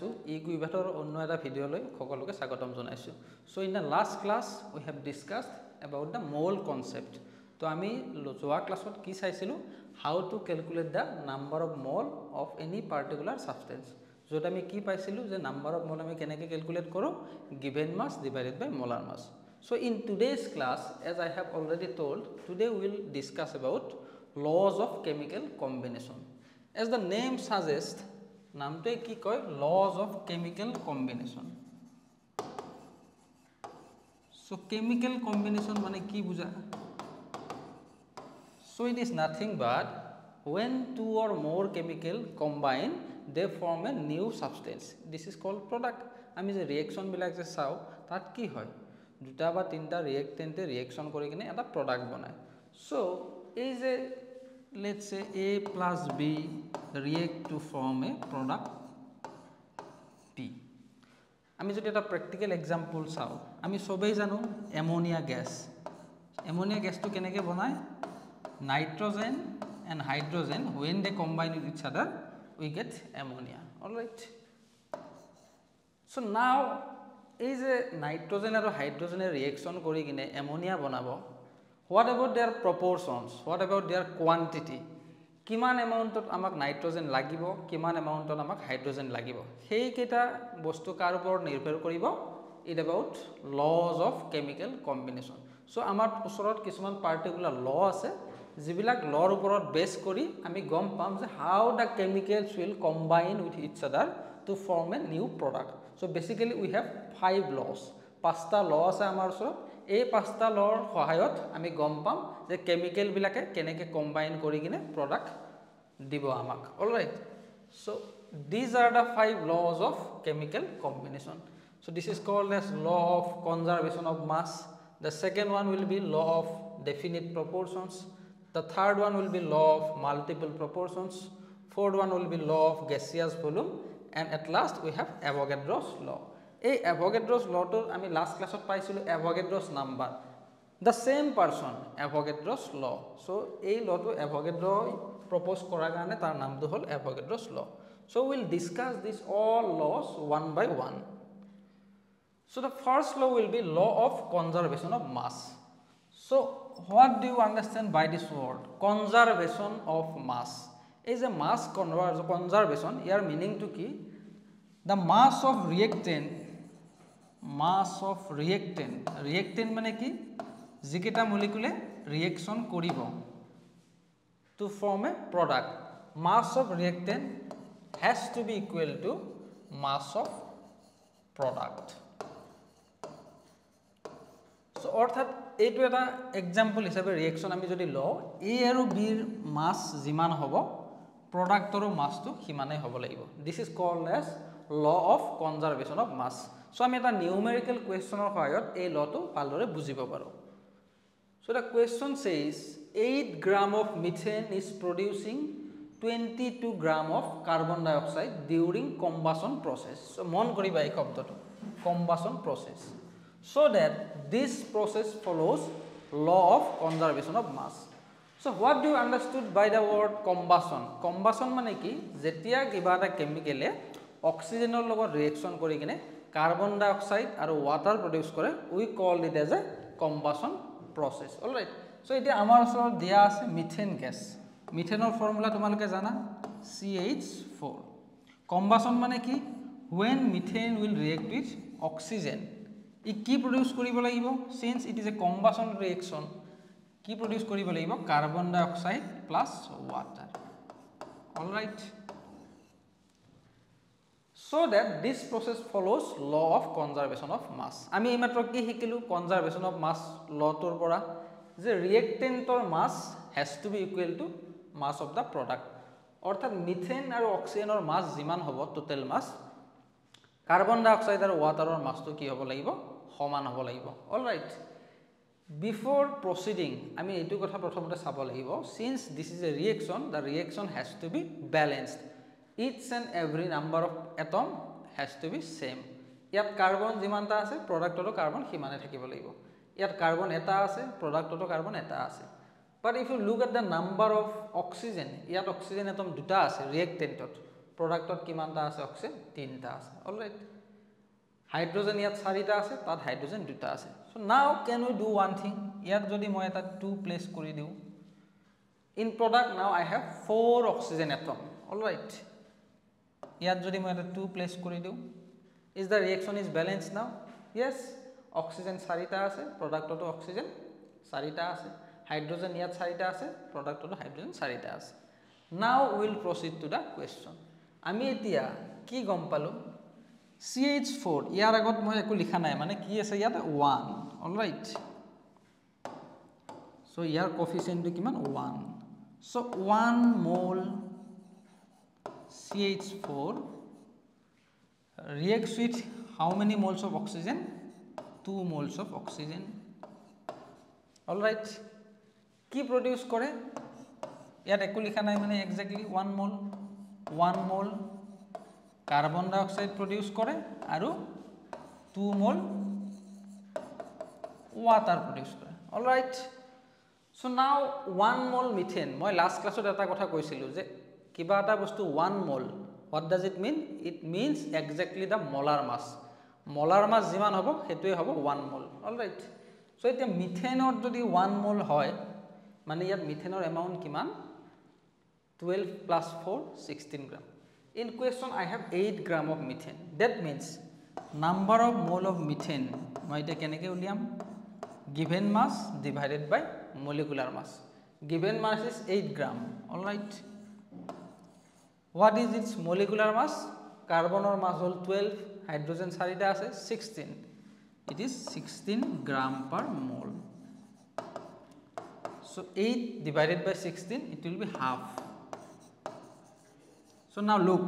জনাইছো ই কুইভাটৰ অন্য এটা ভিডিও লৈ সকলোকে স্বাগতম জনাইছো so in the last class we have discussed about the mole concept তো আমি যোৱা ক্লাছত কি চাইছিলো how to calculate the number of mole of any particular substance যেটা আমি কি পাইছিলো যে নাম্বার অফ মোল আমি কেনেকৈ ক্যালকুলেট কৰো given mass divided by molar mass so in today's class as I have already told today we will discuss about laws of chemical combination as the name suggests নামটো কি কয় laws of chemical combination so chemical combination মানে কি বুঝা so it is nothing but when two or more chemical combine they form a new substance this is called product আমি যে reaction বিলাক যে চাও তাত কি হয় দুটা বা তিনটা রিঅ্যাকটেন্টে রিঅ্যাকশন কৰি কিনে এটা প্ৰডাক্ট বনায় so এই যে let's say A plus B react to form a product P আমি যদি এটা প্র্যাকটিক্যাল एग्जांपल চাও আমি সবেই জানো অ্যামোনিয়া গ্যাস তো কেনেকৈ বনায় nitrogen and hydrogen when they combine with each other we get ammonia all right so now এই যে নাইট্রোজেন আৰু হাইড্ৰোজেনেৰ ৰিঅ্যাকশন কৰি কিনে অ্যামোনিয়া বনাব what about their proportions what about their quantity কিমান এমাউন্টত আমাক নাইট্রোজেন লাগিব কিমান এমাউন্টত আমাক হাইড্রোজেন লাগিব সেই কেটা বস্তু কাৰ ওপৰত নিৰ্ভৰ কৰিব it about laws of chemical combination so আমাৰ ওচৰত কিছুমান পাৰ্টিকুলাৰ ল আছে যিবিলাক লৰ ওপৰত বেস কৰি আমি গম পাম যে how the chemicals will combine with each other to form a new product so basically we have 5 laws পাঁচটা ল আছে আমাৰ ওচৰত এই পাঁচটা লৰ সহায়ত আমি গম পাম যে কেমিক্যাল বিলাকে কেনেকৈ কম্বাইন কৰি কিনে প্ৰডাক্ট দিব আমাক alright so these are the 5 laws of chemical combination so this is called as law of conservation of mass the second one will be law of definite proportions the third one will be law of multiple proportions fourth one will be law of gaseous volume and at last we have Avogadro's law এই Avogadro's law to আমি last class ত পাইছিলো Avogadro's number the same person Avogadro's law so এই law to Avogadro propose কৰাৰ কাৰণে তাৰ নামটো হ'ল Avogadro's law so we'll discuss this all laws one by one so the first law will be law of conservation of mass so what do you understand by this word conservation of mass is a mass conservation your meaning to ki the mass of reactant মানে কি যিকেটা মলিকুলে reaction কৰিব to form a product mass of reactant has to be equal to mass of product so অর্থাৎ এইটো এটা example হিচাপে reaction আমি যদি লও A আৰু B ৰ মাস যিমান হ'ব প্ৰডাক্টৰ মাসটো হিমানে হ'ব লাগিব this is called as law of conservation of mass so আমি এটা নিউমেৰিকেল কোৱেশ্চনৰ সহায়ত এই লটো ভালদৰে বুজিব পাৰো so the question says 8 gram of methane is producing 22 gram of carbon dioxide during combustion process so মন কৰিবা এই শব্দটো combustion process so that this process follows law of conservation of mass so what do you understood by the word combustion মানে কি যেতিয়া কিবা এটা কেমিক্যালে অক্সিজেনৰ লগত ৰিঅ্যাকশন কৰি কিনে কাৰ্বন ডাই অক্সাইড আৰু ওয়াটাৰ প্ৰডিউস কৰে we call it as a combustion process all right so এতিয়া আমাৰ ওচৰত দিয়া আছে মিথেন গ্যাস মিথেনৰ ফৰ্মুলা তোমালোকে জানা CH4 combustion মানে কি when methane will react with oxygen ই কি প্ৰডিউস কৰিব লাগিব since it is a combustion reaction কি প্ৰডিউস কৰিব লাগিব carbon dioxide plus water all right so that this process follows law of conservation of mass আমি এইমাত্ৰ কি শিকিলো conservation of mass law তোৰ পৰা যে reactantor mass has to be equal to mass of the product অৰ্থাৎ methane আৰু অক্সিজেনৰ মাস যিমান হ'ব টোটাল মাস কাৰ্বন ডাই অক্সাইড আৰু ওয়াটাৰৰ মাসটো কি হ'ব লাগিব সমান হ'ব লাগিব all right before proceeding আমি এইটো কথা প্ৰথমতে চাব লাগিব since this is a reaction the reaction has to be balanced each and every number of atom has to be same ইয়াত কাৰ্বন যিমানটা আছে প্ৰডাক্টৰো কাৰ্বন হিমানে থাকিব লাগিব ইয়াত কাৰ্বন এটা আছে প্ৰডাক্টৰো কাৰ্বন এটা আছে but if you look at the number of oxygen ইয়াত oxygen atom দুটা আছে reactantত প্ৰডাক্টত কিমানটা আছে অক্সিজেন 3টা আছে অলৰাইট হাইড্ৰোজেন ইয়াত 4টা আছে তাত হাইড্ৰোজেন 2টা আছে so now can we do one thing ইয়াত যদি মই এটা 2 প্লেস কৰি দিও in product now I have 4 oxygen atom alright ইয়াত যদি মই এটা 2 প্লেস কৰি দিও is the reaction is balanced now yes oxygen 4টা আছে প্ৰডাক্টতো oxygen 4টা আছে হাইড্ৰোজেন ইয়াত 4টা আছে প্ৰডাক্টতো হাইড্ৰোজেন 4টা আছে now we will proceed to the question আমি এতিয়া কি গম পালো CH4 ইয়াৰ আগত মই একো লিখা নাই মানে কি আছে ইয়াত 1 alright so ইয়াৰ কোএফিচিয়েন্ট কিমান 1 so 1 mole CH4 reacts with how many moles of oxygen 2 moles of oxygen alright কি প্রডিউস করে ইয়াত একো লিখা নাই মানে এক্স্যাক্টলি 1 mole কার্বন ডাই অক্সাইড প্রডিউস করে আৰু 2 মোল ওয়াটার প্রডিউস করে অলরাইট সো নাও 1 মোল মিথেন মই লাস্ট ক্লাসত এটা কথা কৈছিলো যে কিবা এটা বস্তু 1 mole what does it mean it means exactly the molar mass যিমান হ'ব হেতুই হ'ব 1 মোল অলরাইট সো এতিয়া মিথেনৰ যদি 1 মোল হয় মানে ইয়াত মিথেনৰ এমাউন্ট কিমান 12 plus 4 16 gram in question I have 8 gram of methane that means number of mole of methane মই এটা কেনেকৈ উলিয়াম given mass divided by molecular mass given mass is 8 gram all right what is its molecular mass carbonor mass hol 12 hydrogen 4টা আছে 16 it is 16 gram per mole so 8 divided by 16 it will be half. So now look,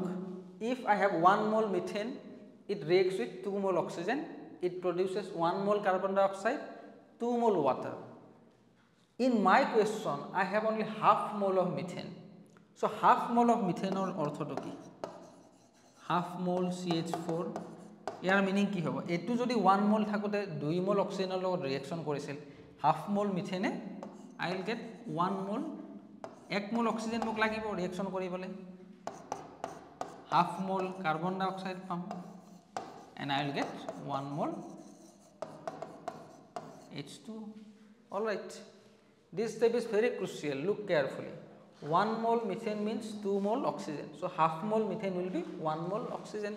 if I have 1 mole methane, it reacts with 2 mole oxygen, it produces 1 mole carbon dioxide, 2 mole water. In my question, I have only half mole of methane. So half mole of methane or orthodoxy, half mole CH4. Year meaning কি হ'ব এটো যদি 1 mole থাকোতে 2 mole oxygen লগত reaction কৰিছিল half mole methane I will get 1 mole 1 mole oxygen মোক লাগিব reaction কৰিবলৈ half mole carbon dioxide pump and I will get 1 mole H2 all right this step is very crucial look carefully 1 mole methane means 2 mole oxygen so half mole methane will be 1 mole oxygen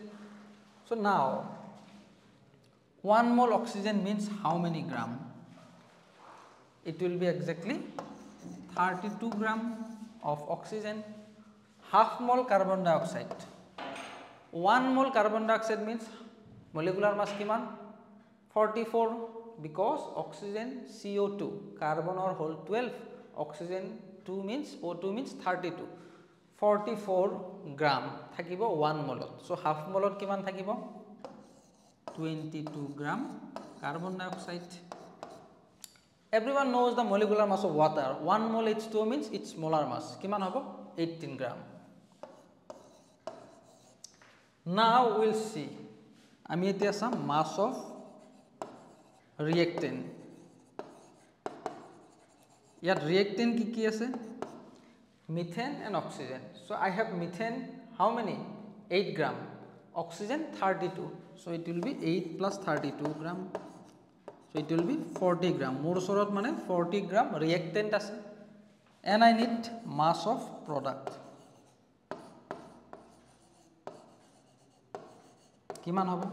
so now 1 mole oxygen means how many gram it will be exactly 32 gram of oxygen half mole carbon dioxide 1 mole carbon dioxide means molecular mass kiman 44 because oxygen CO2 carbon or whole 12 oxygen 2 means O2 means 32 44 gram thakibo 1 mole so half mole kiman thakibo 22 gram carbon dioxide everyone knows the molecular mass of water 1 mole H2O means its molar mass kiman hobo 18 gram now we will see আমি এতিয়া চাম mass of reactant ইয়াত reactant কি আছে methane and oxygen so I have methane how many 8 gram oxygen 32 so it will be 8 plus 32 gram so it will be 40 gram মোৰ ওচৰত মানে 40 gram reactant আছে and I need mass of product কিমান হ'ব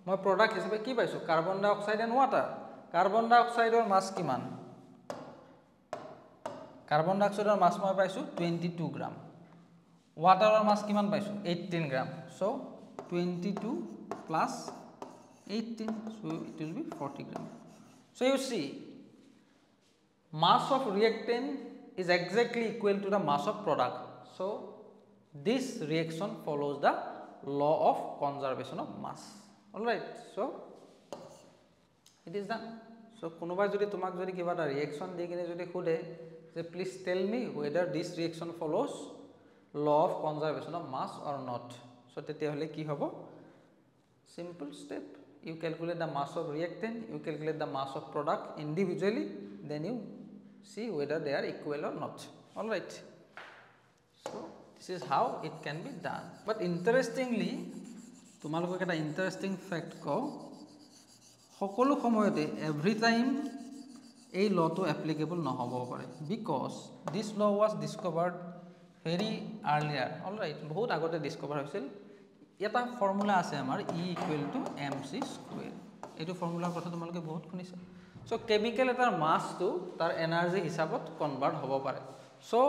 মই product হিচাপে কি পাইছো carbon dioxide and water carbon ডাই অক্সাইডৰ মাছ কিমান কাৰ্বন ডাই অক্সাইডৰ মাছ মই পাইছো 22 গ্ৰাম ওয়াটাৰৰ মাছ কিমান পাইছো 18 গ্ৰাম so 22 plus 18 so it will be 40 gram so you see mass of reactant is exactly equal to the mass of product so this reaction follows the law of conservation of mass all right so it is done so konoba jodi tomak jodi kiba ta reaction de kine jodi khode je please tell me whether this reaction follows law of conservation of mass or not so tete hole ki hobo simple step you calculate the mass of reactant you calculate the mass of product individually then you see whether they are equal or not all right so This is how it can be done. But interestingly, তোমালোকক এটা interesting fact কও, সকলো সময়তে every time এই লটো applicable নহব পাৰে, because this ল ওয়াজ discovered very earlier. Alright, বহুত আগতে ডিসকভাৰ হৈছিল। এটা ফৰ্মুলা আছে আমাৰ E = mc²। এইটো ফৰ্মুলাৰ কথা তোমালোকে বহুত শুনিছা। সো কেমিকেল এটাৰ মাছটো তাৰ এনাৰ্জি হিচাপত কনভাৰ্ট হ'ব পাৰে। So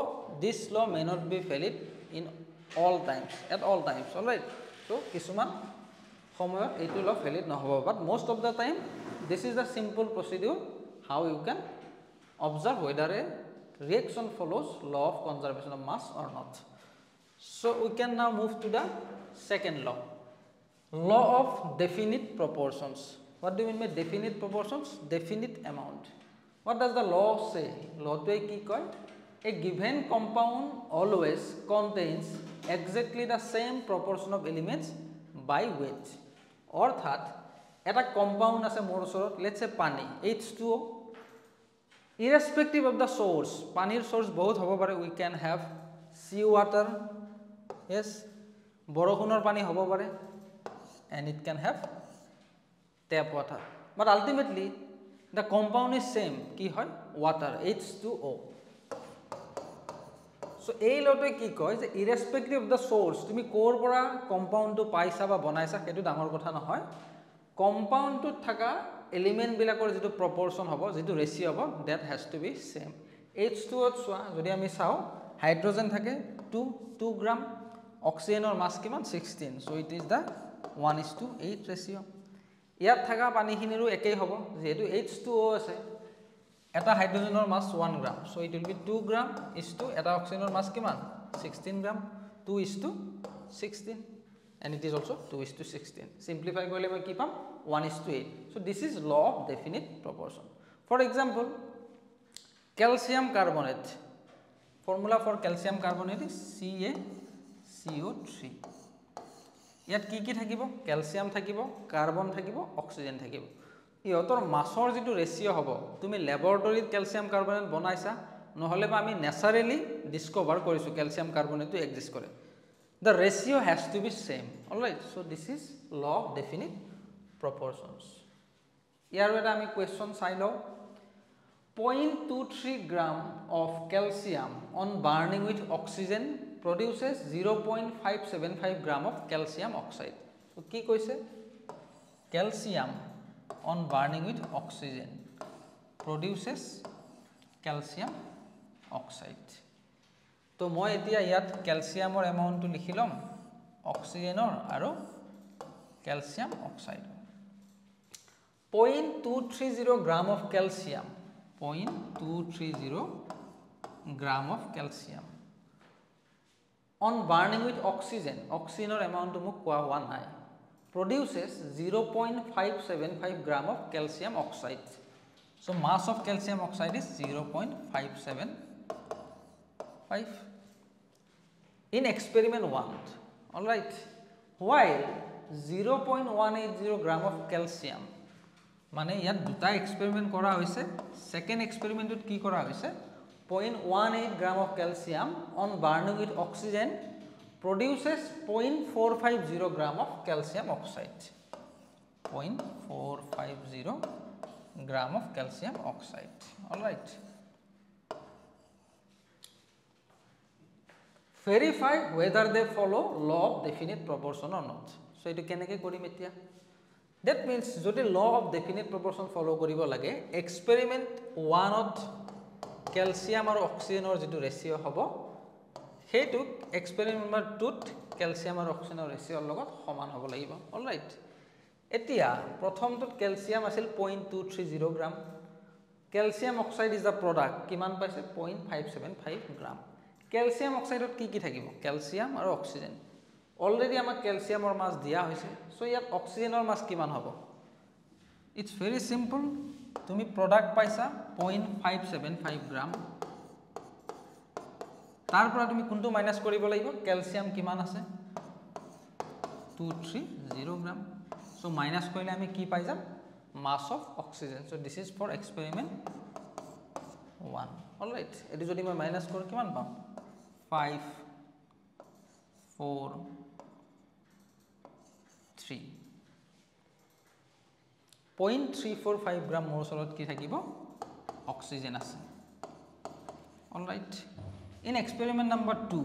this law may not be valid in all times, at all times. Alright, so কিছুমান সময়ত এইটো ল ভেলিড নহ'ব, but most of the time this is the simple procedure how you can observe whether a reaction follows law of conservation of mass or not. So we can now move to the second law, law of definite proportions. What do you mean by definite proportions? Definite amount. What does the law say? Law to ki koy, a given compound always contains exactly the same proportion of elements by weight. Orthat এটা compound আছে মোৰ ওচৰত, let's say পানী H2O, irrespective of the source, পানীৰ source বহুত হ'ব পাৰে, we can have sea water, yes, বৰষুণৰ পানী হ'ব পাৰে, and it can have tap water, but ultimately the compound is same, কি হয় water, H2O. So এই লটোৱে কি কয় যে irrespective of the source, তুমি ক'ৰ পৰা কম্পাউণ্ডটো পাইছা বা বনাইছা সেইটো ডাঙৰ কথা নহয়, কম্পাউণ্ডটোত থকা এলিমেন্ট বিলাকৰ যেটো প্ৰপৰচন হ'ব, যেটো ৰেশিও হ'ব, that has to be same. H2O ত চোৱা, যদি আমি চাও হাইড্ৰোজেন থাকে 2 গ্ৰাম, অক্সিজেনৰ মাছ কিমান 16, so it is the 1:8 ৰেশিও। ইয়াত থাকা পানীখিনিৰো একেই হ'ব, যেহেতু H2O আছে, এটা হাইড্ৰোজেনৰ মাছ 1 গ্ৰাম, so it will be 2 গ্ৰাম এটা অক্সিজেনৰ মাছ কিমান 16 গ্রাম, 2:16, and it is also 2:16. Simplify korle moi ki pam 1:8. So this is law of definite proportion. For example, calcium carbonate, formula for calcium carbonate is CaCO3. ইয়াত কি কি থাকিব, calcium থাকিব, carbon থাকিব, oxygen থাকিব। ইহতৰ মাছৰ যেটো ৰেশিও হ'ব, তুমি ল্যাবৰেটৰীত ক্যালসিয়াম কাৰ্বনেট বনাইছা, নহলে বা আমি ন্যাচাৰেলি ডিসকভাৰ কৰিছো ক্যালসিয়াম কাৰ্বনেটটো এক্সিষ্ট কৰে, the ratio has to be same. Alright, so this is law of definite proportions. Here we have a question side of 0.23 gram of calcium on burning with oxygen produces 0.575 gram of calcium oxide. So ki koise calcium on burning with oxygen produces calcium oxide. তো মই এতিয়া ইয়াত ক্যালসিয়ামৰ এমাউন্টটো লিখি লম, অক্সিজেনৰ আৰু calcium oxide. 0.230 gram of calcium, 0.230 gram of calcium on burning with oxygen, oxygeনৰ এমাউন্টটো মোক কোৱা হোৱা নাই, produces 0.575 gram of calcium oxide. So mass of calcium oxide is 0.575 in experiment 1. All right, while 0.180 gram of calcium, মানে ইয়াত দুটা experiment কৰা হৈছে, second এক্সপেৰিমেন্টত কি কৰা হৈছে 0.18 gram of calcium on burning with oxygen produces 0.450 gram of calcium oxide, 0.450 gram of calcium oxide. All right, verify whether they follow law of definite proportion or not. So etu keneke korim etia, that means jodi law of definite proportion follow koribo lage, experiment 1 ot calcium aru oxygen or jetu ratio hobo hetu experiment number 2 t calcium aru oxygen or ratio logot saman hobo lagibo. All right, etia prothom tut calcium asil 0.230 gram, calcium oxide is the product, kiman paise 0.575 gram. Calcium অক্সাইডত কি কি থাকিব, calcium আৰু oxygen, already আমাক ক্যালসিয়ামৰ মাছ দিয়া হৈছে, so ইয়াত অক্সিজেনৰ মাছ কিমান হ'ব, ইটস ভেৰি সিম্পল, তুমি প্ৰডাক্ট পাইছা 0.575 গ্ৰাম, তাৰ পৰা তুমি কোনটো মাইনাস কৰিব লাগিব, ক্যালসিয়াম কিমান আছে 230 গ্ৰাম, সো মাইনাস কৰিলে আমি কি পাই যাম, mass of oxygen. So this is for experiment 1. Alright, এটো যদি মই মাইনাস কৰো কিমান পাম 5 4 3 0.345 গ্ৰাম মোৰ ওচৰত কি থাকিব অক্সিজেন আছে all right in experiment number 2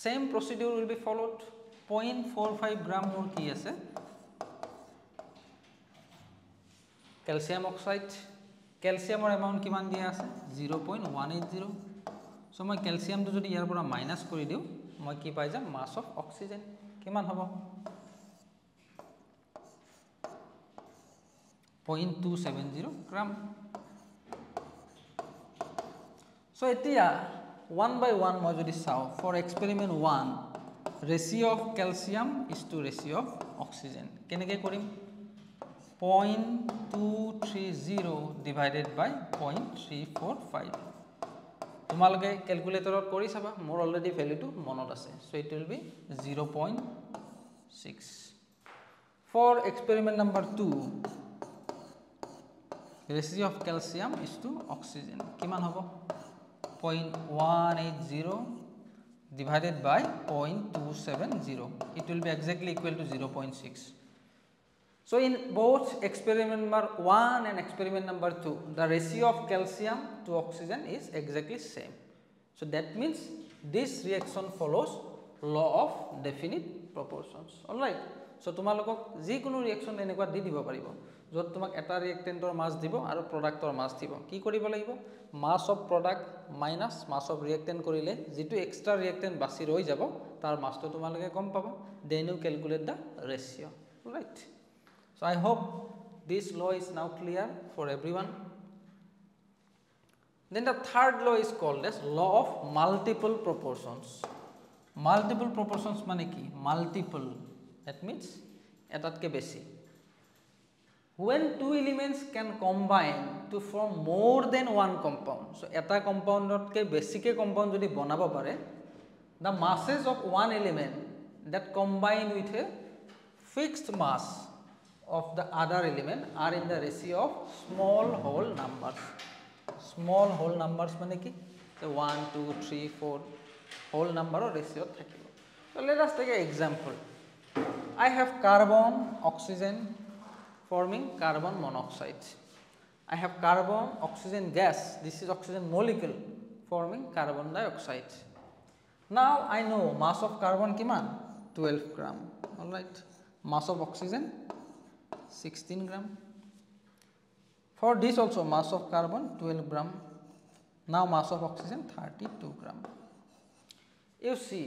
same procedure will be followed 0.45 gram মোৰ কি আছে calcium oxide calciumৰ amount কিমান দিয়া আছে 0.180 so মই calcium টো যদি ইয়াৰ পৰা মাইনাস কৰি দিও মই কি পাই যাম mass of oxygen কিমান হ'ব 0.270 gram so etia one by one মই যদি চাও for experiment 1 ratio of calcium is to ratio of oxygen কেনেকৈ কৰিম 0.230 divided by 0.345 তোমালোকে ক্যালকুলেটৰত কৰি চাবা মোৰ অলৰেডি ভ্যালুটো মনত আছে so it will be 0.6 for experiment number 2 ratio of calcium is to oxygen কিমান হ'ব 0.180 divided by 0.270 it will be exactly equal to 0.6 so in both experiment number 1 and experiment number 2 the ratio of calcium to oxygen is exactly same so that means this reaction follows law of definite proportions all right so তোমালোকক যি কোনো reaction এনেকুৱা দি দিব পাৰিব যত তোমাক এটা ৰিঅ্যাক্টেন্টৰ মাস দিব আৰু প্ৰডাক্টৰ মাস দিব কি কৰিব লাগিব mass of product minus mass of reactant কৰিলে যেটো এক্সট্ৰা ৰিঅ্যাক্টেন্ট বাছি ৰৈ যাব তাৰ মাসটো তোমালোকে কম পাবা then you calculate the ratio right so I hope this law is now clear for everyone then the third law is called as law of multiple proportions মানে কি multiple that means এটাতকে বেছি when two elements can combine to form more than one compound so eta compound ke basically compound jodi banaba pare the masses of one element that combine with a fixed mass of the other element are in the ratio of small whole numbers mane ki so 1 2 3 4 whole number or ratio thakibo so let us take an example I have carbon oxygen forming carbon monoxide I have carbon oxygen gas this is oxygen molecule forming carbon dioxide now I know mass of carbon kiman 12 gram all right mass of oxygen 16 gram for this also mass of carbon 12 gram now mass of oxygen 32 gram you see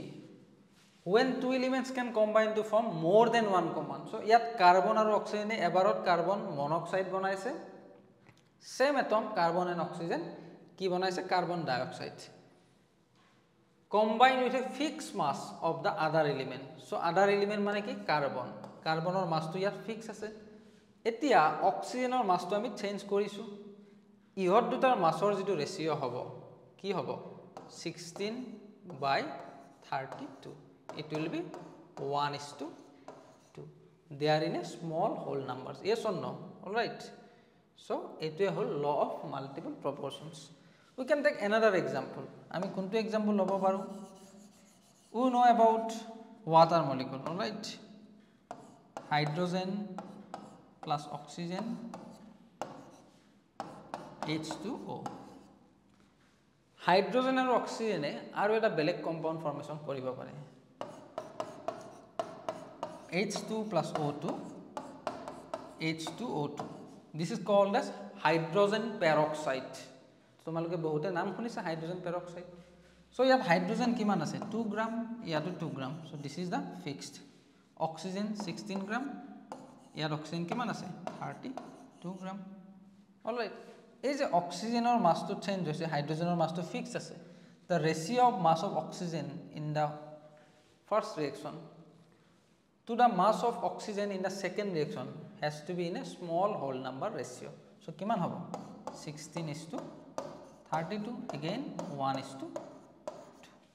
when two elements can combine to form more than one compound so yat carbon aru oxygen ebarot carbon monoxide banaise same atom carbon and oxygen ki banaise carbon dioxide combine with a fixed mass of the other element so other element mane ki carbon or mass to yat fix ase etia oxygen or mass to ami change korisu ihot dutar mass or jitu ratio hobo ki hobo 16/32 it will be 1:2 they are in a small whole numbers yes or no all right so it is a whole law of multiple proportions we can take another example ami kuntu example lobo paru we know about water molecule all right hydrogen plus oxygen H2O hydrogen and oxygen aru eta beleg compound formation koribo pare H2 plus O2 H2O2 this is called as hydrogen peroxide তোমালোকে বহুতে নাম শুনিছা hydrogen peroxide so yat hydrogen kiman ase 2 gram yato 2 gram so this is the fixed oxygen 16 gram yat oxygen kiman ase 32 gram all right এই যে অক্সিজেনৰ মাসটো change হৈছে হাইড্ৰোজেনৰ মাসটো fix আছে the ratio of mass of oxygen in the first reaction to the mass of oxygen in the second reaction has to be in a small whole number ratio so kiman hobo 16:32 again 1:2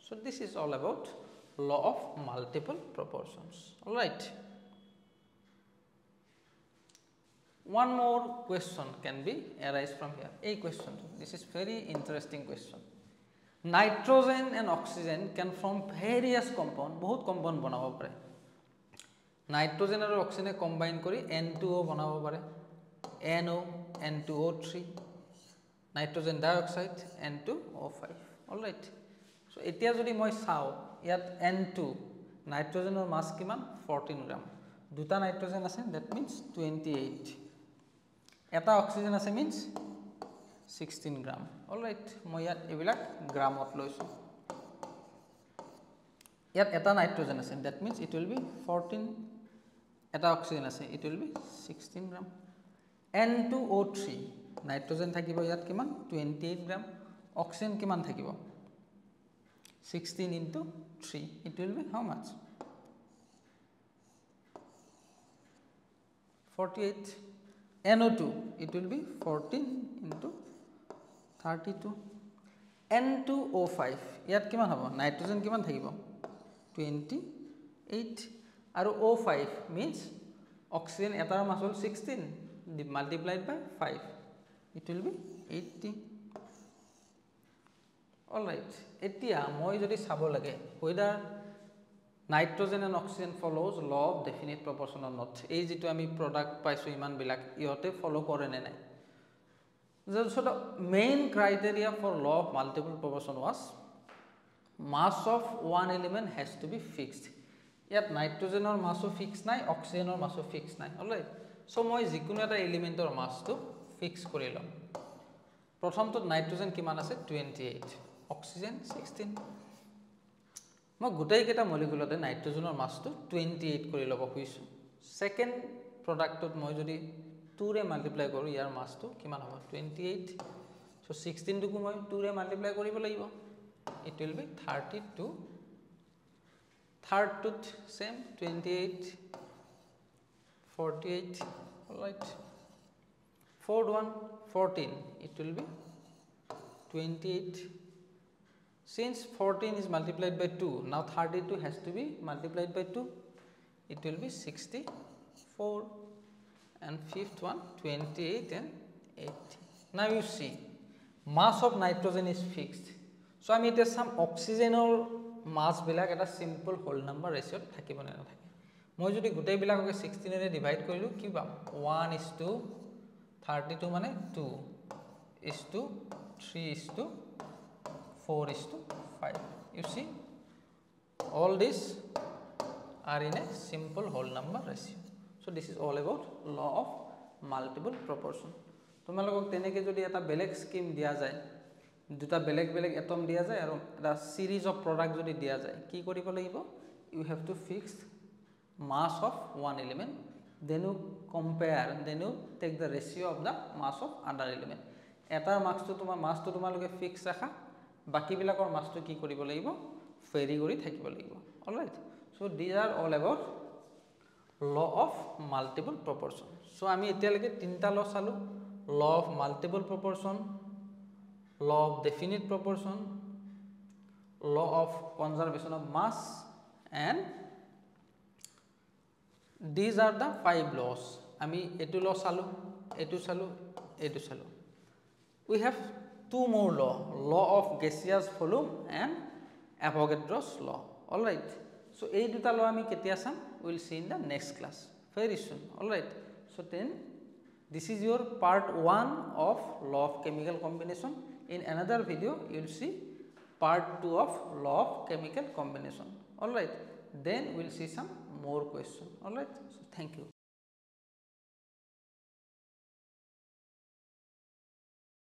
so this is all about law of multiple proportions all right one more question can be arise from here a question this is very interesting question Nitrogen and oxygen can form various compound, বহুত compound বনাব পাৰে। Nitrogen আৰু অক্সিজেনে combine কৰি N2O বনাব পাৰে, NO, N2O3, nitrogen dioxide, N2O5, alright. So এতিয়া যদি মই চাওঁ ইয়াত N2 নাইট্ৰজেনৰ মাছ কিমান 14 গ্ৰাম, দুটা নাইট্ৰজেন আছে দ্যাট মিন্স 28, এটা অক্সিজেন আছে মিন্স 16 গ্ৰাম, অলৰাইট। মই ইয়াত এইবিলাক গ্ৰামত লৈছোঁ। ইয়াত এটা নাইট্ৰজেন আছে that means it will be 14, এটা অক্সিজেন আছে it will be 16 gram. N2O3 nitrogen থাকিব ইয়াত কিমান 28 গ্ৰাম, অক্সিজেন কিমান থাকিব 16 into 3, it will be how much 48. NO2 it will be 14 into 32. N2O5 ইয়াত কিমান হ'ব নাইট্ৰজেন কিমান থাকিব 28 আৰু O5 means oxygen এটাৰ মাছ হ'ল 16 multiplied by 5, it will be 80. Alright, এতিয়া মই যদি চাব লাগে whether nitrogen and oxygen follows law of definite proportion or not, এই যেটো আমি প্রোডাক্ট পাইছো ইমান বিলাক ইহতে ফলো কৰে নে নাই। So the main criteria for law of multiple proportion was mass of one element has to be fixed. ইয়াত নাইট্ৰজেনৰ মাসও ফিক্স নাই, অক্সিজেনৰ মাসও ফিক্স নাই, অলৰাইট। সো মই যিকোনো এটা এলিমেন্টৰ মাসটো ফিক্স কৰি লম। প্ৰথমটো নাইট্ৰজেন কিমান আছে 28, অক্সিজেন 16, মই গোটেই কেটা মলিকুলতে নাইট্ৰজেনৰ মাসটো 28 কৰি লব খুইছো। সেকেন্ড প্ৰডাক্টত মই যদি 2 ৰে মাল্টিপ্লাই কৰো ইয়াৰ মাসটো কিমান হ'ব 28, সো 16 টুকু মই 2 ৰে মাল্টিপ্লাই কৰিব লাগিব, it will be 32. Third tooth same 28, 48, alright. Fourth one 14, it will be 28. Since 14 is multiplied by 2, now 32 has to be multiplied by 2, it will be 64. And fifth one 28 and 80. Now you see mass of nitrogen is fixed. So I mean some oxygenal mass bilak eta simple whole number ratio থাকিব না থাকে। মই যদি গোটেই বিলাককে 16 ৰে divide কৰিলো কি পাম 1:32 মানে 2 is to 3 is to 4 is to 5. You see all these are in a simple whole number ratio. So this is all about law of multiple proportion. তোমালোকক তেনেকে যদি এটা বেলেগ স্কিম দিয়া যায়, দুটা বেলেগ বেলেগ এটম দিয়া যায় আৰু এটা সিৰিজ অফ প্ৰোডাক্ট যদি দিয়া যায়, কি কৰিব লাগিব you have to fix mass of one element, then you compare, then you take the ratio of the mass of other element. এটাৰ মাসটো তোমালোকে ফিক্স ৰাখা, বাকি বিলাকৰ মাসটো কি কৰিব লাগিব ভেৰি কৰি থাকিব লাগিব, alright. So these are all about law of multiple proportion. So আমি এতিয়ালৈকে তিনটা ল চালো, law of multiple proportion, law of definite proportion, law of conservation of mass, and these are the 5 laws. আমি এটো ল চালো, এটো চালো, এটো চালো। We have two more law of gaseous volume and Avogadro's law, alright. So এই দুটা law আমি কেতিয়া চাম we will see in the next class very soon, alright. So then this is your part 1 of law of chemical combination. In another video you will see part 2 of law of chemical combination, alright. Then we will see some more question, alright. So thank you.